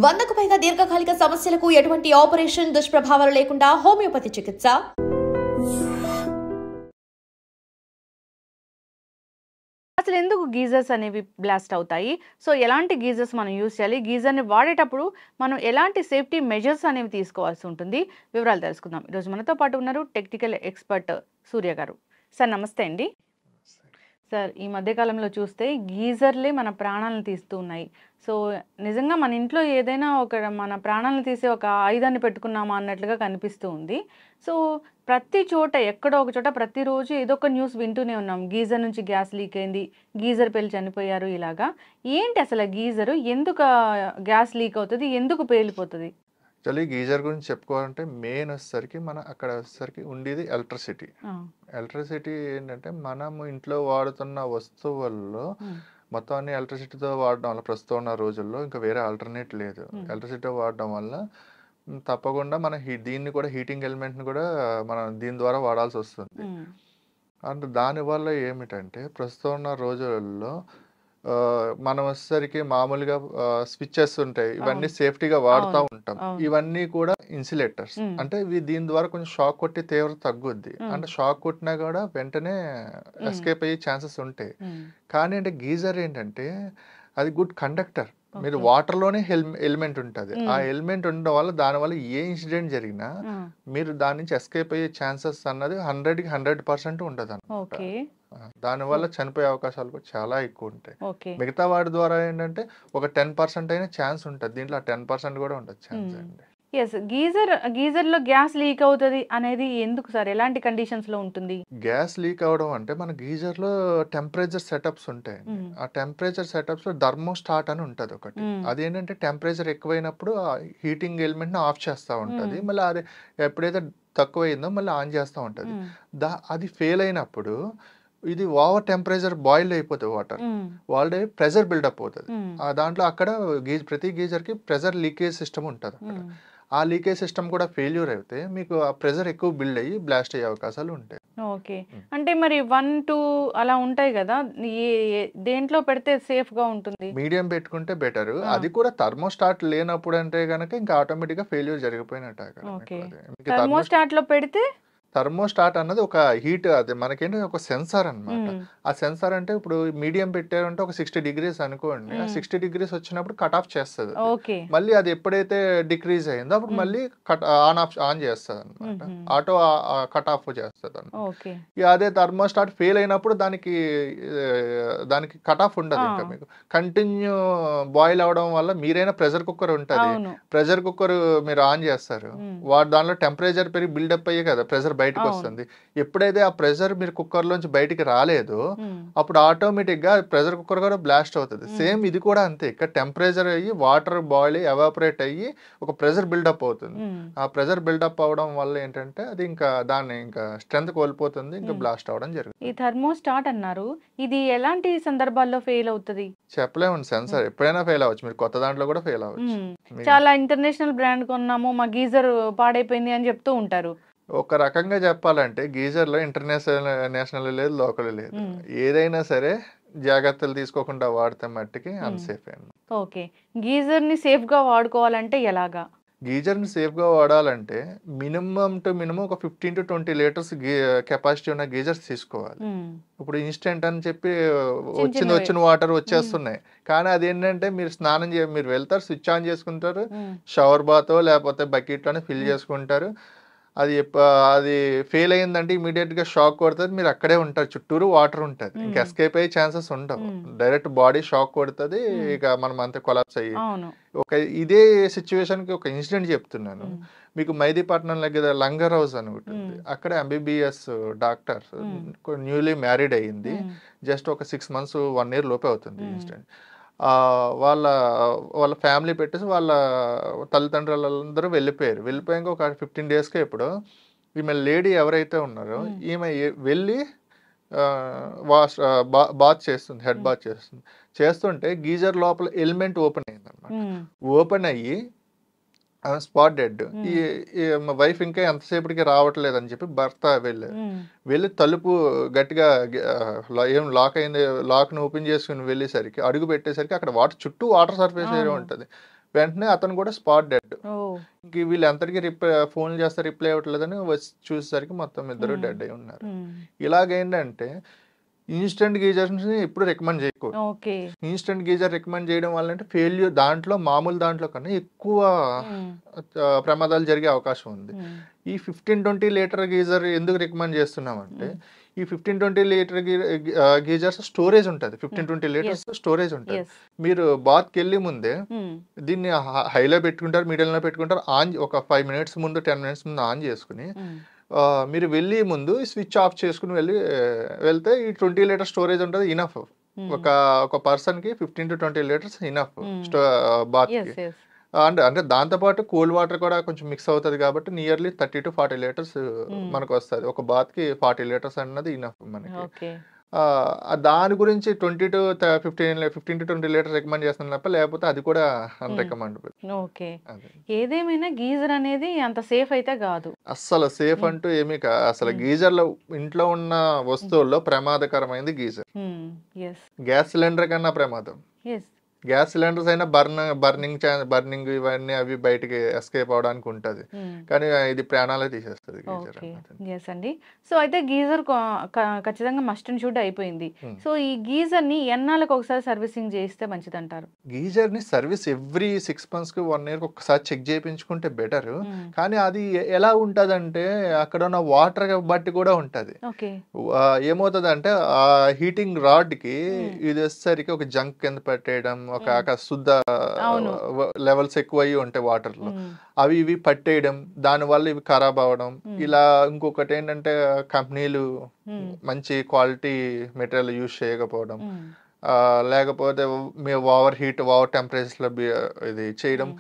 100కు పైగా దీర్ఘకాలిక సమస్యలకు ఎటువంటి ఆపరేషన్ దుష్ప్రభావాలు లేకుండా హోమియోపతి చికిత్స. అసలు ఎందుకు గీజర్స్ అనేవి బ్లాస్ట్ అవుతాయి? సో ఎలాంటి గీజర్స్ మనం యూజ్ చేయాలి? గీజర్ని వాడేటప్పుడు మనం ఎలాంటి సేఫ్టీ మెజర్స్ అనేవి తీసుకోవాల్సి ఉంటుంది? వివరాలు తెలుసుకుందాం. ఈరోజు మనతో పాటు ఉన్నారు టెక్నికల్ ఎక్స్పర్ట్ సూర్య గారు. సార్ నమస్తే అండి. సార్ ఈ మధ్యకాలంలో చూస్తే గీజర్లే మన ప్రాణాలను తీస్తూ ఉన్నాయి. సో నిజంగా మన ఇంట్లో ఏదైనా మన ప్రాణాలను తీసే ఒక ఆయుధాన్ని పెట్టుకున్నామా అన్నట్లుగా కనిపిస్తూ ఉంది. సో ప్రతి చోట ఎక్కడో ఒక చోట ప్రతిరోజు ఏదో ఒక న్యూస్ వింటూనే ఉన్నాం. గీజర్ నుంచి గ్యాస్ లీక్ అయింది, గీజర్ పేలి చనిపోయారు ఇలాగా. ఏంటి అసలు గీజరు? ఎందుకు గ్యాస్ లీక్ అవుతుంది? ఎందుకు పేలిపోతుంది? యాక్చువల్లీ గీజర్ గురించి చెప్పుకోవాలంటే మెయిన్ వచ్చేసరికి అక్కడ వచ్చేసరికి ఉండేది ఎలక్ట్రిసిటీ. ఎలక్ట్రిసిటీ ఏంటంటే మనం ఇంట్లో వాడుతున్న వస్తువుల్లో మొత్తం అన్ని ఎలక్ట్రిసిటీతో వాడడం వల్ల ప్రస్తుతం ఉన్న రోజుల్లో ఇంకా వేరే ఆల్టర్నేట్ లేదు. ఎలక్ట్రిసిటీ వాడడం వల్ల తప్పకుండా మన దీన్ని కూడా హీటింగ్ ఎలిమెంట్ని కూడా మనం దీని ద్వారా వాడాల్సి వస్తుంది. అంటే దానివల్ల ఏమిటంటే ప్రస్తుతం ఉన్న రోజులలో మనం వచ్చేసరికి మామూలుగా స్విచ్చెస్ ఉంటాయి, ఇవన్నీ సేఫ్టీగా వాడుతూ ఉంటాం. ఇవన్నీ కూడా ఇన్సులేటర్స్, అంటే ఇవి దీని ద్వారా కొంచెం షాక్ కొట్టి తీవ్రత తగ్గుద్ది. అంటే షాక్ కొట్టినా కూడా వెంటనే ఎస్కేప్ అయ్యే ఛాన్సెస్ ఉంటాయి. కానీ అంటే గీజర్ ఏంటంటే అది గుడ్ కండక్టర్. మీరు వాటర్లోనే ఎలిమెంట్ ఉంటుంది. ఆ ఎలిమెంట్ ఉండడం వల్ల దానివల్ల ఏ ఇన్సిడెంట్ జరిగినా మీరు దాని నుంచి ఎస్కేప్ అయ్యే ఛాన్సెస్ అన్నది 100కి 100% ఉండదు అన్నమాట. దానివల్ల చనిపోయే అవకాశాలు కూడా చాలా ఎక్కువ ఉంటాయి. మిగతా వాటి ద్వారా ఏంటంటే ఒక 10% అయినా ఛాన్స్ ఉంటుంది, దీంట్లో 10% కూడా ఉండదు ఛాన్స్ అండి. ఎస్, గీజర్లో గ్యాస్ లీక్ అవుతుంది అనేది ఎందుకు సార్? ఎలాంటి కండిషన్స్ లో ఉంటుంది? గ్యాస్ లీక్ అవడం అంటే మన గీజర్లో టెంపరేచర్ సెటప్స్ ఉంటాయి. ఆ టెంపరేచర్ సెటప్స్ లో థర్మోస్టాట్ అని ఉంటుంది ఒకటి. అదేంటంటే టెంపరేచర్ ఎక్కువైనప్పుడు హీటింగ్ ఎలిమెంట్ ని ఆఫ్ చేస్తూ ఉంటుంది, మళ్ళీ అది ఎప్పుడైతే తక్కువైందో మళ్ళీ ఆన్ చేస్తూ ఉంటుంది. అది ఫెయిల్ అయినప్పుడు ఇది ఓవర్ టెంపరేచర్ బాయిల్ అయిపోతుంది, వాటర్ ప్రెజర్ బిల్డప్ అవుతుంది. దాంట్లో అక్కడ ప్రతి గీజర్ కి ప్రెజర్ లీకేజ్ సిస్టమ్ ఉంటుంది. అక్కడ ఆ లీకేజ్ సిస్టమ్ కూడా ఫెయిల్యూర్ అయితే మీకు ఆ ప్రెజర్ ఎక్కువ బిల్డ్ అయ్యి బ్లాస్ట్ అయ్యే అవకాశాలు ఉంటాయి. ఓకే, అంటే మరి 1, 2 అలా ఉంటాయి కదా, దేంట్లో పెడితే సేఫ్ గా ఉంటుంది? మీడియం పెట్టుకుంటే బెటర్. అది కూడా థర్మోస్టాట్ లేనప్పుడు అంటే కనుక ఇంకా ఆటోమేటిక్ గా ఫెయిల్యూర్ జరిగిపోయినట్టు. థర్మోస్టాట్ లో పెడితే థర్మోస్టాట్ అన్నది ఒక హీట్, అది మనకేంటి ఒక సెన్సార్ అనమాట. ఆ సెన్సార్ అంటే ఇప్పుడు మీడియం పెట్టారంటే ఒక 60 degrees అనుకోండి, ఆ 60 degrees వచ్చినప్పుడు కట్ ఆఫ్ చేస్తుంది. మళ్ళీ అది ఎప్పుడైతే డిక్రీజ్ అయిందో అప్పుడు మళ్ళీ ఆన్ చేస్తుంది అనమాట, ఆటో కట్ ఆఫ్ చేస్తుంది అన్నమాట. అదే థర్మోస్టాట్ ఫెయిల్ అయినప్పుడు దానికి కట్ ఆఫ్ ఉండదు. ఇంకా మీకు కంటిన్యూ బాయిల్ అవడం వల్ల మీరైనా ప్రెషర్ కుక్కర్ ఉంటుంది, ప్రెషర్ కుక్కర్ మీరు ఆన్ చేస్తారు, దానిలో టెంపరేచర్ పెరిగి బిల్డప్ అయ్యే కదా ప్రెషర్ బయటకు వస్తుంది. ఎప్పుడైతే ఆ ప్రెషర్ మీరు కుక్కర్ లోంచి బయటికి రాలేదో అప్పుడు ఆటోమేటిక్ గా ప్రెషర్ కుక్కర్ కూడా బ్లాస్ట్ అవుతుంది. సేమ్ ఇది కూడా అంతే, ఇక్కడ టెంపరేచర్ అయ్యి వాటర్ బాయిల్ ఎవాపరేట్ అయ్యి ఒక ప్రెషర్ బిల్డప్ అవుతుంది. ఆ ప్రెషర్ బిల్డప్ అవడం వల్ల ఏంటంటే అది ఇంకా దాన్ని ఇంకా స్ట్రెంత్ కోల్పోతుంది, ఇంకా బ్లాస్ట్ అవడం జరుగుతుంది. ఈ థర్మోస్టాట్ అన్నారు, ఇది ఎలాంటి సందర్భాల్లో ఫెయిల్ అవుతుంది? చెప్పలేము, సెన్సార్ ఎప్పుడైనా ఫెయిల్ అవ్వచ్చు, మీరు కొత్త దాంట్లో కూడా ఫెయిల్ అవ్వచ్చు. చాలా ఇంటర్నేషనల్ బ్రాండ్ కొన్నాము, మా గీజర్ పాడైపోయింది అని చెప్తూ ఉంటారు. ఒక రకంగా చెప్పాలంటే గీజర్లో నేషనల్ లేదు, లోకల్ లేదు. ఏదైనా సరే జాగ్రత్తలు తీసుకోకుండా వాడితే మట్టికి అన్సేఫ్ అండి. ఓకే, గీజర్ని సేఫ్గా వాడుకోవాలంటే ఎలాగా? గీజర్ని సేఫ్గా వాడాలంటే మినిమం ఒక 15 to 20 లీటర్స్ కెపాసిటీ ఉన్న గీజర్స్ తీసుకోవాలి. ఇప్పుడు ఇన్స్టెంట్ అని చెప్పి వచ్చిన వాటర్ వచ్చేస్తున్నాయి, కానీ అదేంటంటే మీరు మీరు వెళ్తారు, స్విచ్ ఆన్ చేసుకుంటారు, షవర్ బాతో లేకపోతే బకెట్లోనే ఫిల్ చేసుకుంటారు. అది ఫెయిల్ అయ్యిందంటే ఇమీడియట్ గా షాక్ కొడుతుంది, మీరు అక్కడే ఉంటారు, చుట్టూరు వాటర్ ఉంటుంది, ఇంకా ఎస్కేప్ అయ్యే ఛాన్సెస్ ఉండవు. డైరెక్ట్ బాడీ షాక్ కొడుతుంది, ఇక మనం అంతే కొలాప్స్ అయ్యి. ఇదే సిచ్యువేషన్ కి ఒక ఇన్సిడెంట్ చెప్తున్నాను మీకు. మైదీపట్నం దగ్గర లంగర్ హౌస్ అని ఉంటుంది, అక్కడ MBBS డాక్టర్ న్యూలీ మ్యారీడ్ అయ్యింది, జస్ట్ ఒక 6 months 1 year లోపే అవుతుంది ఇన్సిడెంట్. వాళ్ళ ఫ్యామిలీ పెట్టేసి వాళ్ళ తల్లిదండ్రులందరూ వెళ్ళిపోయాక ఒక 15 daysకే ఇప్పుడు ఈమె లేడీ ఎవరైతే ఉన్నారో ఈమె వెళ్ళి బాత్ చేస్తుంది, హెడ్ బాత్ చేస్తుంటే గీజర్ లోపల ఎలిమెంట్ ఓపెన్ అయింది అనమాట. ఓపెన్ అయ్యి స్పాట్ డెడ్. ఈ వైఫ్ ఇంకా ఎంతసేపటికి రావట్లేదు అని చెప్పి భర్త వెళ్ళి తలుపు గట్టిగా ఏం లాక్ అయింది, లాక్ని ఓపెన్ చేసుకుని వెళ్ళేసరికి అడుగు పెట్టేసరికి అక్కడ చుట్టూ వాటర్ సర్ఫేస్ ఏరియా ఉంటుంది. వెంటనే అతను కూడా స్పాట్ డెడ్. ఓ వీళ్ళందరికీ ఫోన్లు చేస్తే రిప్లై అవ్వట్లేదని వచ్చి చూసేసరికి మొత్తం ఇద్దరు డెడ్ అయి ఉన్నారు. ఇలాగేంటంటే ఇన్స్టెంట్ గీజర్స్ ఎప్పుడు రికమెండ్ చేయకూడదు. ఓకే ఇన్స్టెంట్ గీజర్ రికమెండ్ చేయడం వల్ల అంటే ఫెయిల్యూర్ దాంట్లో మామూలు దాంట్లో కన్నా ఎక్కువ ప్రమాదాలు జరిగే అవకాశం ఉంది. ఈ 15-20 లీటర్ గీజర్ ఎందుకు రికమెండ్ చేస్తున్నామంటే ఈ 15-20 లీటర్ గీజర్స్ స్టోరేజ్ ఉంటుంది. 15-20 లీటర్స్ స్టోరేజ్ ఉంటుంది. మీరు బాత్కి వెళ్ళి ముందే దీన్ని హైలో పెట్టుకుంటారు, మీడియంలో పెట్టుకుంటారు, ఆన్ ఒక 5 మినిట్స్ ముందు 10 మినిట్స్ ముందు ఆన్ చేసుకుని మీరు వెళ్ళి ముందు స్విచ్ ఆఫ్ చేసుకుని వెళ్తే ఈ 20 లీటర్ స్టోరేజ్ ఉంటుంది ఇనఫ్. ఒక పర్సన్ కి 15-20 లీటర్స్ ఇనఫ్ బాత్ కి. అంటే దాంతోపాటు కూల్ వాటర్ కూడా కొంచెం మిక్స్ అవుతుంది కాబట్టి నియర్లీ 30-40 లీటర్స్ మనకు వస్తుంది. ఒక బాత్ కి 40 లీటర్స్ అన్నది ఇనఫ్ మనకి. దాని గురించి 15-20 లీటర్స్ రికమెండ్ చేస్తాను తప్ప లేకపోతే అది కూడా అన్రికమెండబుల్. ఓకే ఏదేమైనా గీజర్ అనేది అంత సేఫ్ అయితే కాదు. అస్సలు సేఫ్ అంటూ ఏమీ అసలు గీజర్ లో ఇంట్లో ఉన్న వస్తువుల్లో ప్రమాదకరమైనది గీజర్. గ్యాస్ సిలిండర్ కన్నా ప్రమాదం. గ్యాస్ సిలిండర్స్ అయినా బర్నింగ్ ఇవన్నీ అవి బయటికి ఎస్కేప్ అవడానికి ఉంటది, కానీ ఇది ప్రాణాలే తీసేస్తుంది గీజర్. ఎస్ అండి. సో అయితే గీజర్ ఖచ్చితంగా మస్ట్ అండ్ షుడ్ అయిపోయింది. సో ఈ గీజర్ ని ఎన్నాళ్ళకి ఒకసారి సర్వీసింగ్ చేయిస్తే మంచిది అంటారు? గీజర్ ని సర్వీస్ ఎవ్రీ 6 months కి 1 year ఒకసారి చెక్ చేయించుకుంటే బెటర్. కానీ అది ఎలా ఉంటదంటే అక్కడ ఉన్న వాటర్ బట్టి కూడా ఉంటది. ఏమవుతుంది అంటే ఆ హీటింగ్ రాడ్ కి ఇది వచ్చేసరికి ఒక జంక్ కింద పెట్టేయడం, ఒక శుద్ధ లెవెల్స్ ఎక్కువ అయ్యి ఉంటాయి వాటర్ లో, అవి ఇవి పట్టేయడం, దాని వల్ల ఇవి ఖరాబ్ అవ్వడం. ఇలా ఇంకొకటి ఏంటంటే కంపెనీలు మంచి క్వాలిటీ మెటీరియల్ యూజ్ చేయకపోవడం, లేకపోతే ఓవర్ హీట్ ఓవర్ టెంపరేచర్ లో ఇది చేయడం.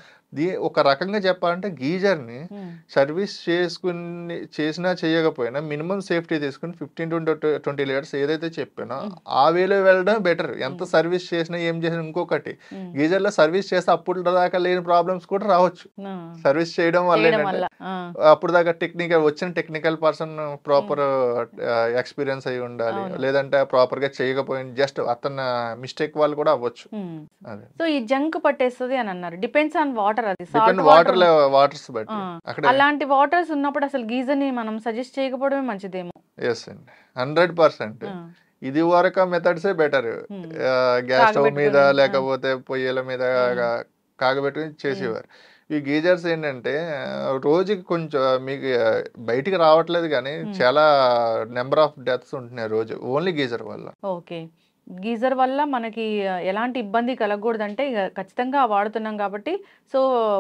ఒక రకంగా చెప్పాలంటే గీజర్ ని సర్వీస్ చేసినా చేయకపోయినా మినిమం సేఫ్టీ తీసుకుని 15-20 లీటర్స్ ఏదైతే చెప్పానో ఆ వేలో వెళ్ళడం బెటర్. ఎంత సర్వీస్ చేసినా ఏం చేసినా. ఇంకొకటి గీజర్ లో సర్వీస్ చేస్తే అప్పుడు దాకా లేని ప్రాబ్లమ్స్ కూడా రావచ్చు సర్వీస్ చేయడం వల్ల. ఏంటంటే అప్పుడు దాకా టెక్నికల్ పర్సన్ ప్రాపర్ ఎక్స్పీరియన్స్ అయి ఉండాలి, లేదంటే ప్రాపర్ గా చేయకపోయింది జస్ట్ అతను మిస్టేక్ వాళ్ళు కూడా అవ్వచ్చు. సో ఈ జంక్ పట్టేస్తుంది అని అన్నారు. Depends on water. అలాంటి వాటర్స్ ఉన్నప్పుడు అసలు గీజర్ ని మనం సజెస్ట్ చేయకపోవడమే మంచిదేమో. 100%. ఇది వరకు మెథడ్సే బెటర్. గ్యాస్ స్టవ్ మీద లేకపోతే పొయ్యిల మీద కాగబెట్టుకుని చేసేవారు. ఈ గీజర్స్ ఏంటంటే రోజుకి కొంచెం మీకు బయటికి రావట్లేదు కానీ చాలా నెంబర్ ఆఫ్ డెత్స్ ఉంటున్నాయి రోజు ఓన్లీ గీజర్ వల్ల. ఓకే గీజర్ వల్ల మనకి ఎలాంటి ఇబ్బంది కలగకూడదంటే ఇక ఖచ్చితంగా వాడుతున్నాం కాబట్టి సో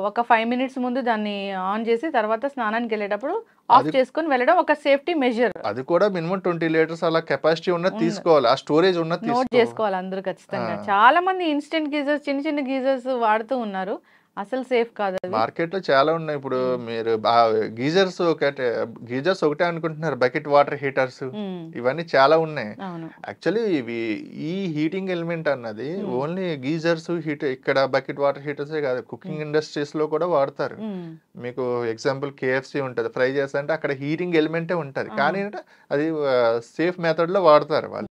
ఒక 5 minutes ముందు దాన్ని ఆన్ చేసి తర్వాత స్నానానికి వెళ్ళేటప్పుడు ఆఫ్ చేసుకొని వెళ్ళడం ఒక సేఫ్టీ మెజర్. అది కూడా మినిమం 20 లీటర్స్ అలా కెపాసిటీ ఉన్నది తీసుకోవాలి, ఆ స్టోరేజ్ ఉన్నది నోట్ చేసుకోవాలి అందరూ ఖచ్చితంగా. చాలా మంది ఇన్స్టెంట్ గీజర్స్ చిన్న చిన్న గీజర్స్ వాడుతూ ఉన్నారు, అసలు సేఫ్ కాదు. మార్కెట్ లో చాలా ఉన్నాయి. ఇప్పుడు మీరు గీజర్స్ ఒకటే అనుకుంటున్నారు, బకెట్ వాటర్ హీటర్స్ ఇవన్నీ చాలా ఉన్నాయి. యాక్చువల్లీ ఇవి ఈ హీటింగ్ ఎలిమెంట్ అన్నది ఓన్లీ గీజర్స్ ఇక్కడ బకెట్ వాటర్ హీటర్సే కాదు, కుకింగ్ ఇండస్ట్రీస్ లో కూడా వాడతారు. మీకు ఎగ్జాంపుల్ KFC ఉంటది, ఫ్రై చేస్తా అంటే అక్కడ హీటింగ్ ఎలిమెంటే ఉంటది, కానీ అది సేఫ్ మెథడ్ లో వాడతారు వాళ్ళు.